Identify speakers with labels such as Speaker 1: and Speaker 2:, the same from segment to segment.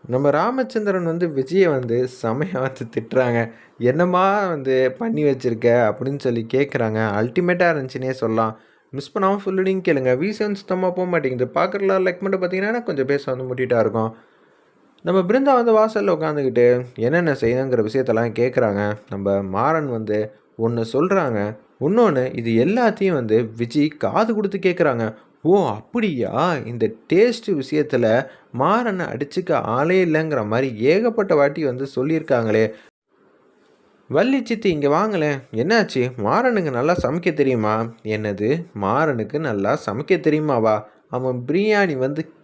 Speaker 1: நம்ம ராமச்சந்திரன் விஜய செமையா திட்டுறாங்க. "என்னம்மா பண்ணி வச்சிருக்க?" அப்படின்னு சொல்லி கேட்குறாங்க. அல்டிமேட்டா இருந்துச்சுன்னே சொல்லலாம். மிஸ் பண்ணாம ஃபுல் ரீடிங் கேளுங்க. வியூஸ் சுத்தமா போமாட்டேங்குது. பார்க்குற லைக் மட்டும் பார்த்தீங்கன்னா, கொஞ்சம் பேச முட்டிட்டா இருக்கும். நம்ம பிருந்தா வாசல்ல உட்காந்துக்கிட்டு என்னென்ன செய்யணுங்கிற விஷயத்தெல்லாம் கேட்குறாங்க. நம்ம மாறன் ஒண்ணு சொல்றாங்க. இன்னொன்னு இது எல்லாத்தையும் விஜி காது குடுத்து கேட்குறாங்க. "ஓ! அப்படியா? இந்த டேஸ்ட் விஷயத்துல மாறன அடிச்சுக்க ஆளே இல்லங்கிற மாரி ஏகப்பட்ட வாட்டி சொல்லியிருக்காங்களே! வள்ளி சித்தி இங்க வாங்களேன். என்னாச்சு? மாறனுக்கு நல்லா சமைக்க தெரியுமா?" "என்னது? மாறனுக்கு நல்லா சமைக்க தெரியுமாவா? அவன் பிரியாணி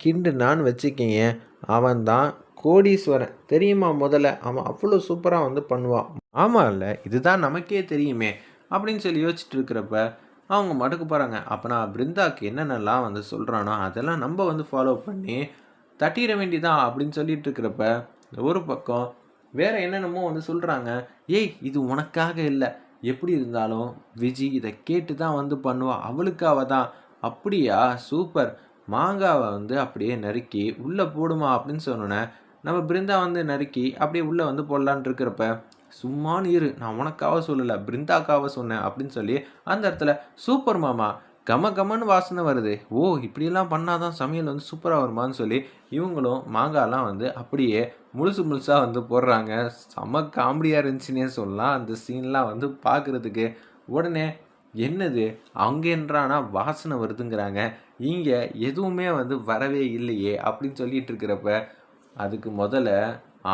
Speaker 1: கிண்டுனான்னு வச்சுக்கயேன், அவன் தான் கோடீஸ்வரன். தெரியுமா மொதல்ல? அவன் அவ்வளோ சூப்பரா பண்ணுவான்." "ஆமால்ல, இதுதான் நமக்கே தெரியுமே!" அப்படின்னு சொல்லி யோசிச்சுட்டு இருக்கிறப்ப, அவங்க பாட்டுக்கு போறாங்க. அப்ப பிருந்தாக்கு என்னென்னலாம் சொல்றானோ, அதெல்லாம் நம்ப ஃபாலோ பண்ணி தட்டிற வேண்டியதான் அப்படின்னு சொல்லிட்டு இருக்கிறப்ப, ஒரு பக்கம் வேற என்னென்னமோ சொல்றாங்க. "ஏய்! இது உனக்காக இல்ல. எப்படி இருந்தாலும் விஜி இத கேட்டு தான் பண்ணுவா. அவளுக்காக தான்." "அப்படியா? சூப்பர். மாங்காவ அப்படியே நறுக்கி உள்ள போடுமா." அப்படின்னு சொன்னோனே, நம்ம பிருந்தா நறுக்கி அப்படியே உள்ள போடலான்ட்டு இருக்கிறப்ப, "சும்மானு இரு. நான் உனக்காக சொல்லல. பிருந்தாக்காக சொன்னேன்." அப்படின்னு சொல்லி அந்த இடத்துல, "சூப்பர் மாமா. கம கமன்னு வாசனை வருது. ஓ! இப்படியெல்லாம் பண்ணா தான் சமையல் சூப்பரா வருமான்னு" சொல்லி இவங்களும் மாங்காலாம் அப்படியே முழுசு முழுசா போடுறாங்க. செம காமெடியா இருந்துச்சுன்னே சொல்லலாம். அந்த சீன்லாம் பார்க்குறதுக்கு. உடனே என்னது? அங்க என்னடான்னா வாசனை வருதுங்கிறாங்க. இங்க எதுவுமே வரவே இல்லையே! அப்படின்னு சொல்லிட்டு இருக்கிறப்ப, அதுக்கு மொதல்ல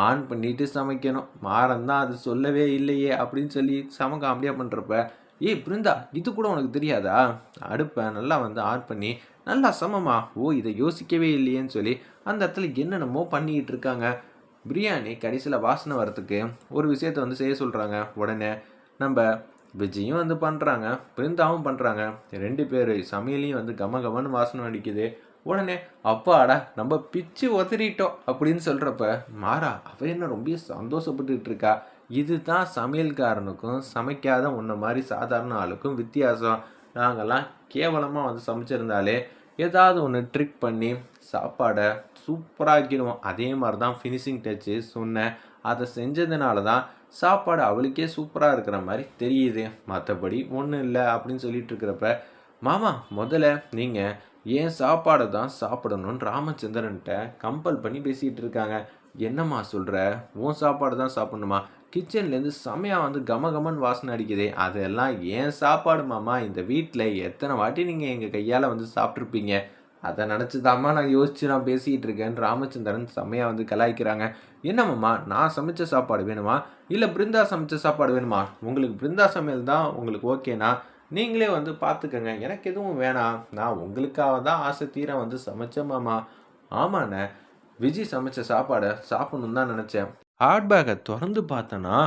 Speaker 1: ஆன் பண்ணிட்டு சமைக்கணும். மாறன் தான் அது சொல்லவே இல்லையே! அப்படின்னு சொல்லி செம காமெடியா பண்றப்ப, "ஏய் பிருந்தா! இது கூட உனக்கு தெரியாதா? அடுப்ப நல்லா ஆன் பண்ணி நல்லா சமமா. ஓ! இத யோசிக்கவே இல்லையேன்னு" சொல்லி அந்த இடத்துல என்னென்னமோ பண்ணிக்கிட்டு இருக்காங்க. பிரியாணி கடைசியில வாசனை வரத்துக்கு ஒரு விஷயத்த செய்ய சொல்றாங்க. உடனே நம்ப விஜயும் பண்றாங்க. பிருந்தாவும் பண்றாங்க. 2 பேரு சமையலையும் கம கமன்னு வாசனை அடிக்குது. உடனே அப்பாடா! நம்ம பிச்சு உதறிட்டோம் அப்படின்னு சொல்றப்ப, மாறா அவ என்ன ரொம்ப சந்தோஷப்பட்டுட்டு இருக்கா. இதுதான் சமையல்காரனுக்கும், சமைக்காத உன்ன மாரி சாதாரண ஆளுக்கும் வித்தியாசம். நாங்கலாம் கேவலமா சமைச்சிருந்தாலே, ஏதாவது ஒண்ணு ட்ரிக் பண்ணி சாப்பாட சூப்பரா ஆக்கிடுவோம். அதே மாரி தான் ஃபினிஷிங் டச்சு சொன்னேன். அத செஞ்சதுனால தான் சாப்பாடு அவளுக்கே சூப்பரா இருக்கிற மாரி தெரியுது. மத்தபடி ஒண்ணும் இல்ல அப்படின்னு சொல்லிட்டு இருக்கிறப்ப, மாமா முதல்ல நீங்க என் சாப்பாட தான் சாப்பிடணும்னு ராமச்சந்திரன்ட்ட கம்பல் பண்ணி பேசிட்டு இருக்காங்க. என்னம்மா சொல்ற? உன் சாப்பாடு தான் சாப்பிடணுமா? கிச்சன்லேருந்து செமையா கம கமன்னு வாசனை அடிக்குதே! அதெல்லாம் என் சாப்பாடு மாமா. இந்த வீட்ல எத்தன வாட்டி நீங்க எங்க கையால சாப்ட்டுருப்பீங்க. அத நெனச்சு தாம்மா நான் யோசிச்சு நான் பேசிட்டு இருக்கேன்னு ராமச்சந்திரன் செம்மையா கலாய்க்கிறாங்க. "என்ன மாமா நான் சமைச்ச சாப்பாடு வேணுமா? இல்ல பிருந்தா சமைச்ச சாப்பாடு வேணுமா? உங்களுக்கு பிருந்தா சமையல் தான் உங்களுக்கு ஓகேனா, நீங்களே பார்த்துக்கங்க. எனக்கு எதுவும் வேணாம். நான் உங்களுக்காக தான் ஆசை தீர சமைச்சேன் மாமா." "ஆமாண்ணே. விஜி சமைச்ச சாப்பாட சாப்பிடணும்னு தான் நெனச்சேன். ஹாட் பேக்க தொறந்து பார்த்தேன்னா,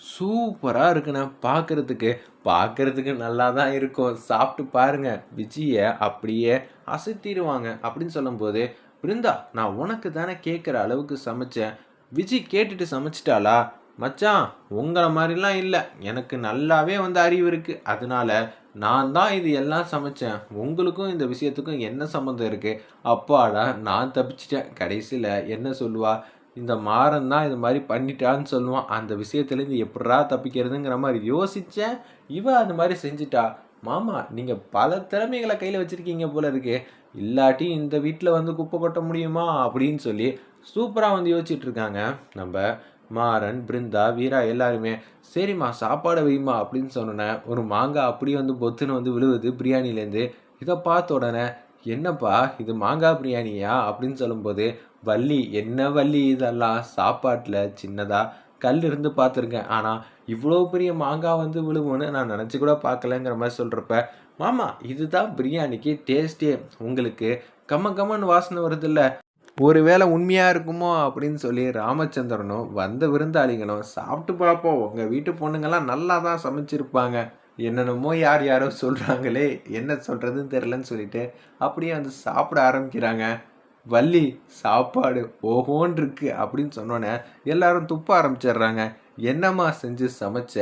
Speaker 1: சூப்பரா இருக்குண்ணே பார்க்கறதுக்கு. பார்க்கறதுக்கு நல்லா தான் இருக்கும். சாப்பிட்டு பாருங்க. விஜிய அப்படியே அசத்திருவாங்க." அப்படின்னு சொல்லும்போது, "பிருந்தா நான் உனக்கு தானே கேட்குற அளவுக்கு சமைச்சேன். விஜி கேட்டுட்டு சமைச்சிட்டாளா?" "மச்சான் உங்கள மாரிலாம் இல்ல. எனக்கு நல்லாவே அறிவு இருக்கு. அதனால நான் தான் இது எல்லாம் சமைச்சேன். உங்களுக்கும் இந்த விஷயத்துக்கும் என்ன சம்மந்தம் இருக்கு?" அப்பாடா! நான் தப்பிச்சுட்டேன். கடைசில என்ன சொல்லுவா? இந்த மாறன் தான் இது மாரி பண்ணிட்டான்னு சொல்லுவான். அந்த விஷயத்துலேருந்து எப்புட்றா தப்பிக்கிறதுங்கிற மாரி யோசிச்சேன். இவ அது மாரி செஞ்சுட்டா. மாமா நீங்க பல திறமைகள கையில வச்சிருக்கீங்க போல இருக்கே. இல்லாட்டி இந்த வீட்ல குப்பை கொட்ட முடியுமா? அப்படின்னு சொல்லி சூப்பரா யோசிச்சுட்டு இருக்காங்க. நம்ப மாறன், பிருந்தா, வீரா எல்லாருமே. "சரிம்மா சாப்பாட வைம்மா" அப்படின்னு சொன்னோனே, ஒரு மாங்கா அப்படியே பொத்துன்னு விழுவுது பிரியாணிலேருந்து. இத பார்த்த உடனே, "என்னப்பா இது மாங்கா பிரியாணியா?" அப்படின்னு சொல்லும்போது, "வள்ளி, என்ன வள்ளி இதெல்லாம்? சாப்பாட்டுல சின்னதா கல் இருந்து பார்த்துருக்கேன். ஆனா, இவ்ளோ பெரிய மாங்கா விழுவும்னு நான் நெனச்சு கூட பார்க்கலங்கிற" மாரி சொல்றப்ப, "மாமா இதுதான் பிரியாணிக்கு டேஸ்ட்டே. உங்களுக்கு கம கமன்னு வாசனை வருதுல்ல. ஒருவேள உண்மையா இருக்குமோ?" அப்படின்னு சொல்லி ராமச்சந்திரனும், வந்த விருந்தாளிகளும், "சாப்பிட்டு பார்ப்போம். உங்க வீட்டு பொண்ணுங்கலாம் நல்லா தான் சமைச்சிருப்பாங்க." என்னென்னமோ யார் யாரோ சொல்றாங்களே! என்ன சொல்றதுன்னு தெரியலன்னு சொல்லிட்டு, அப்படியே சாப்பிட ஆரம்பிக்கிறாங்க. "வள்ளி சாப்பாடு ஓஹோன்னு இருக்கு" அப்படின்னு சொன்னோனே, எல்லாரும் துப்ப ஆரம்பிச்சர்றாங்க. "என்னம்மா செஞ்சு சமைச்ச?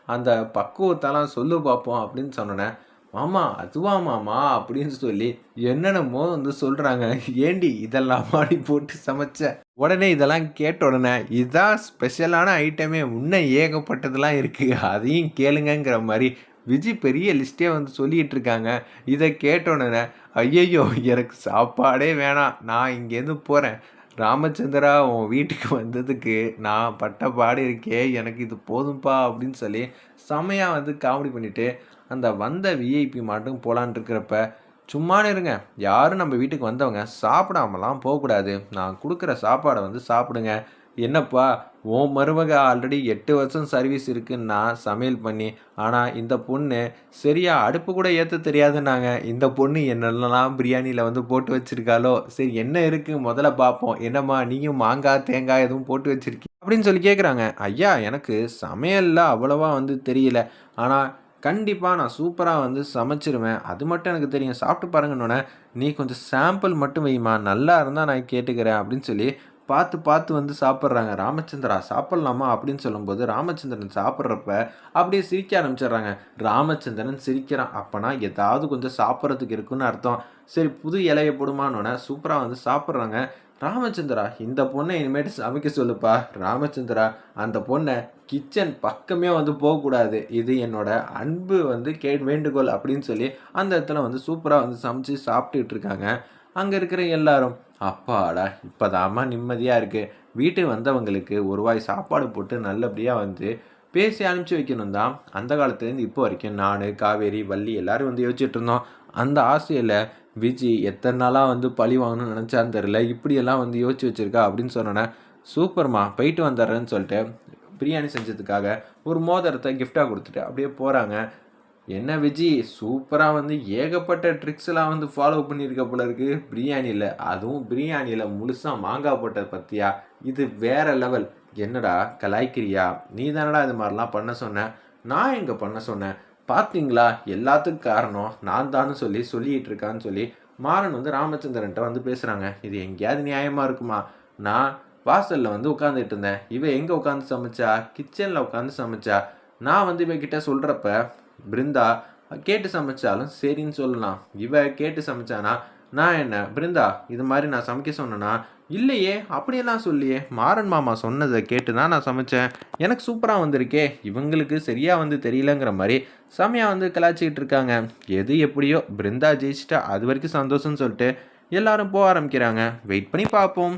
Speaker 1: அந்த பக்குவத்தலாம் சொல்லு பார்ப்போம்" அப்படின்னு சொன்னோனே, மாமா அதுவா மாமா அப்படின்னு சொல்லி என்னென்னமோ வந்து சொல்கிறாங்க. ஏண்டி இதெல்லாம் மாடி போட்டு சமைச்ச? உடனே இதெல்லாம் கேட்ட உடனே இதான் ஸ்பெஷலான ஐட்டமே இன்னும் ஏகப்பட்டதெல்லாம் இருக்குது அதையும் கேளுங்கங்கிற மாதிரி விஜி பெரிய லிஸ்ட்டே வந்து சொல்லிகிட்டு இருக்காங்க. இதை கேட்ட உடனே ஐயையோ எனக்கு சாப்பாடே வேணாம், நான் இங்கேருந்து போகிறேன். ராமச்சந்திரா உன் வீட்டுக்கு வந்ததுக்கு நான் பட்ட பாடு இருக்கே, எனக்கு இது போதும்பா அப்படின்னு சொல்லி செமையாக வந்து காமெடி பண்ணிவிட்டு அந்த வந்த விஐபி மட்டும் போகலான் இருக்கிறப்ப, சும்மானு இருங்க, யாரும் நம்ம வீட்டுக்கு வந்தவங்க சாப்பிடாமலாம் போகக்கூடாது, நான் கொடுக்குற சாப்பாடை வந்து சாப்பிடுங்க. என்னப்பா உன் மருமக ஆல்ரெடி 8 வருஷம் சர்வீஸ் இருக்குன்னா சமையல் பண்ணி, ஆனால் இந்த பொண்ணு சரியா அடுப்பு கூட ஏற்ற தெரியாதுன்னாங்க. இந்த பொண்ணு என்னென்னலாம் பிரியாணியில் வந்து போட்டு வச்சுருக்காளோ, சரி என்ன இருக்குது முதல்ல பார்ப்போம், என்னம்மா நீயும் மாங்காய் தேங்காய் எதுவும் போட்டு வச்சுருக்கீங்க அப்படின்னு சொல்லி கேட்குறாங்க. ஐயா எனக்கு சமையலில் அவ்வளோவா வந்து தெரியல, ஆனால் கண்டிப்பாக நான் சூப்பராக வந்து சமைச்சிருவேன், அது மட்டும் எனக்கு தெரியும், சாப்பிட்டு பாருங்கன்னொன்னே நீ கொஞ்சம் சாம்பிள் மட்டும் வைம்மா, நல்லா இருந்தால் நான் கேட்டுக்கிறேன் அப்படின்னு சொல்லி பார்த்து பார்த்து வந்து சாப்பிட்றாங்க. ராமச்சந்திரா சாப்பிட்லாமா அப்படின்னு சொல்லும்போது ராமச்சந்திரன் சாப்பிட்றப்ப அப்படியே சிரிக்க ஆரம்பிச்சிடுறாங்க. ராமச்சந்திரன் சிரிக்கிறான், அப்போனா ஏதாவது கொஞ்சம் சாப்பிட்றதுக்கு இருக்குன்னு அர்த்தம். சரி புது இலையை போடுமான்னொன்னே சூப்பராக வந்து சாப்பிட்றாங்க. ராமச்சந்திரா இந்த பொண்ணை இனிமேட்டு சமைக்க சொல்லுப்பா, ராமச்சந்திரா அந்த பொண்ணை கிச்சன் பக்கமே வந்து போகக்கூடாது, இது என்னோட அன்பு வந்து வேண்டுகோள் அப்படின்னு சொல்லி அந்த இடத்துல வந்து சூப்பராக வந்து சமைச்சு சாப்பிட்டுட்டு இருக்காங்க. அங்கே இருக்கிற எல்லாரும் அப்பாடா இப்போதாம்மா நிம்மதியாக இருக்குது, வீட்டுக்கு வந்தவங்களுக்கு ஒரு வாய் சாப்பாடு போட்டு நல்லபடியாக வந்து பேசி அனுப்பிச்சி வைக்கணும் தான் அந்த காலத்துலேருந்து இப்போ வரைக்கும் நான் காவேரி வள்ளி எல்லோரும் வந்து யோசிச்சுட்டு இருந்தோம். அந்த ஆசையில் விஜி எத்தனை நாளாக வந்து பழி வாங்கணும்னு நினச்சான்னு தெரில, இப்படியெல்லாம் வந்து யோசிச்சு வச்சுருக்கா அப்படின்னு சொன்னோன்னே சூப்பர்மா போயிட்டு வந்துடுறேன்னு சொல்லிட்டு பிரியாணி செஞ்சதுக்காக ஒரு மோதிரத்தை கிஃப்டாக கொடுத்துட்டு அப்படியே போகிறாங்க. என்ன விஜி சூப்பராக வந்து ஏகப்பட்ட ட்ரிக்ஸ்லாம் வந்து ஃபாலோ பண்ணியிருக்க போல இருக்குது பிரியாணியில், அதுவும் பிரியாணியில் முழுசாக மாங்காய் போட்டது பற்றியா, இது வேறு லெவல். என்னடா கலாய்க்கிறியா, நீ தானடா இது மாதிரிலாம் பண்ண சொன்ன, நான் எங்கே பண்ண சொன்னேன், பார்த்தீங்களா எல்லாத்துக்கும் காரணம் நான் தான்னு சொல்லி சொல்லிகிட்டு இருக்கான்னு சொல்லி மாறன் வந்து ராமச்சந்திரன்ட்ட வந்து பேசுகிறாங்க. இது எங்கேயாவது நியாயமாக இருக்குமா, நான் வாசலில் வந்து உட்காந்துட்டு இருந்தேன், இவன் எங்கே உட்காந்து சமைச்சா, கிச்சனில் உட்காந்து சமைச்சா, நான் வந்து இவகிட்ட சொல்கிறப்ப பிருந்தா கேட்டு சமைச்சாலும் சரின்னு சொல்லலாம், இவ கேட்டு சமைச்சானா நான் என்ன பிருந்தா இது மாதிரி நான் சமைக்க சொன்னேன்னா, இல்லையே அப்படியெல்லாம் சொல்லியே, மாறன் மாமா சொன்னதை கேட்டு தான் நான் சமைச்சேன், எனக்கு சூப்பராக வந்திருக்கே, இவங்களுக்கு சரியாக வந்து தெரியலங்கிற மாதிரி செமையாக வந்து கலாய்ச்சிக்கிட்டு இருக்காங்க. எது எப்படியோ பிருந்தா ஜெயிச்சிட்டா அது வரைக்கும் சந்தோஷம்னு சொல்லிட்டு எல்லாரும் போக ஆரம்பிக்கிறாங்க. வெயிட் பண்ணி பார்ப்போம்.